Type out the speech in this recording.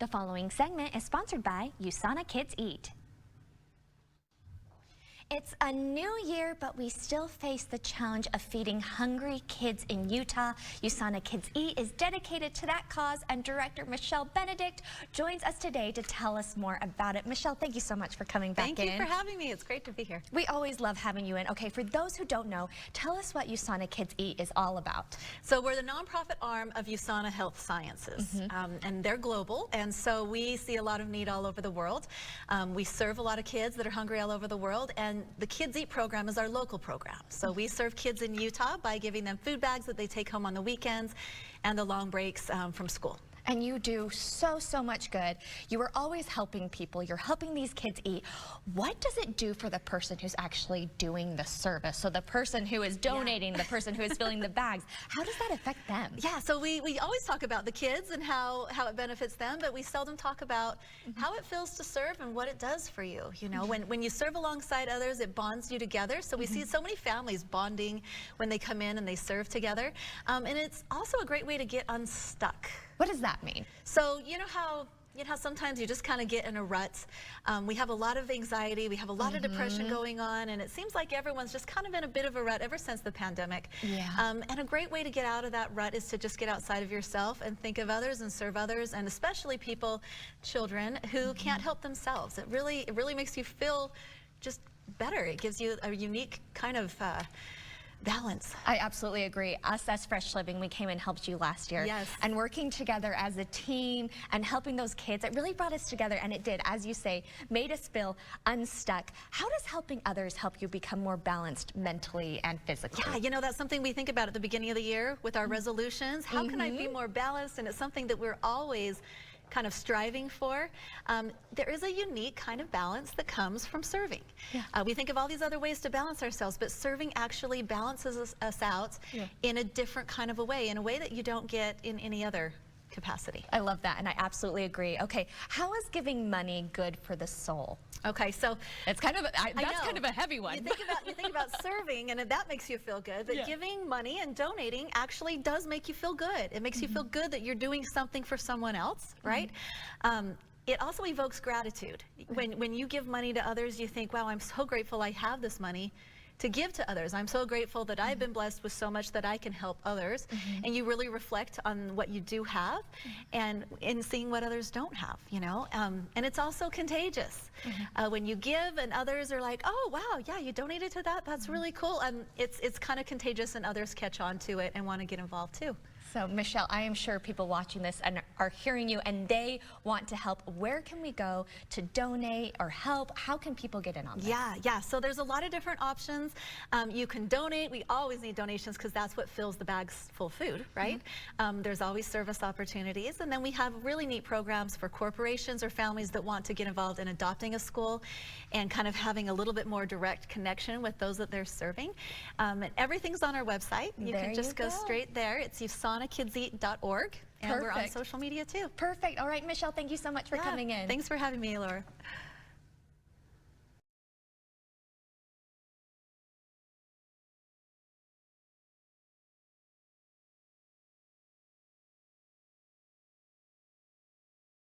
The following segment is sponsored by USANA Kids Eat. It's a new year, but we still face the challenge of feeding hungry kids in Utah. USANA Kids Eat is dedicated to that cause, and Director Michelle Benedict joins us today to tell us more about it. Michelle, thank you so much for coming back in. Thank you for having me. It's great to be here. We always love having you in. Okay, for those who don't know, tell us what USANA Kids Eat is all about. So we're the nonprofit arm of USANA Health Sciences, and they're global, and so we see a lot of need all over the world. We serve a lot of kids that are hungry all over the world, and the Kids Eat program is our local program. So we serve kids in Utah by giving them food bags that they take home on the weekends and the long breaks from school. And you do so much good. You are always helping people. You're helping these kids eat. What does it do for the person who's actually doing the service? So the person who is donating, the person who is filling the bags, how does that affect them? Yeah, so we always talk about the kids and how it benefits them, but we seldom talk about how it feels to serve and what it does for you. You know, when you serve alongside others, it bonds you together. So we see so many families bonding when they come in and they serve together. And it's also a great way to get unstuck. What does that mean? So you know how sometimes you just kind of get in a rut. We have a lot of anxiety, we have a lot of depression going on, and it seems like everyone's just kind of in a bit of a rut ever since the pandemic. Yeah. And a great way to get out of that rut is to just get outside of yourself and think of others and serve others, and especially people, children, who can't help themselves. It really makes you feel just better. It gives you a unique kind of balance. I absolutely agree. Us as Fresh Living, we came and helped you last year. Yes. And working together as a team and helping those kids, it really brought us together, and it did, as you say, made us feel unstuck. How does helping others help you become more balanced mentally and physically? Yeah, you know, that's something we think about at the beginning of the year with our resolutions. How can I be more balanced? And it's something that we're always kind of striving for. There is a unique kind of balance that comes from serving. Yeah. We think of all these other ways to balance ourselves, but serving actually balances us out in a different kind of a way, in a way that you don't get in any other capacity. I love that, and I absolutely agree. Okay, how is giving money good for the soul? Okay, so it's kind of that's kind of a heavy one. You think about serving, and that makes you feel good. But giving money and donating actually does make you feel good. It makes you feel good that you're doing something for someone else, right? It also evokes gratitude. When you give money to others, you think, wow, I'm so grateful I have this money to give to others. I'm so grateful that I've been blessed with so much that I can help others. And you really reflect on what you do have and in seeing what others don't have, you know. And it's also contagious. When you give and others are like, oh wow, yeah, you donated to that, that's really cool. It's kind of contagious, and others catch on to it and want to get involved too. So Michelle, I am sure people watching this and are hearing you and they want to help. Where can we go to donate or help? How can people get in on this? Yeah, so there's a lot of different options. You can donate. We always need donations because that's what fills the bags full of food, right? There's always service opportunities, and then we have really neat programs for corporations or families that want to get involved in adopting a school and kind of having a little bit more direct connection with those that they're serving. And everything's on our website. You can just go straight there. It's USANAKidsEat.org, and we're on social media too. Perfect. All right, Michelle, thank you so much for coming in. Thanks for having me, Elora.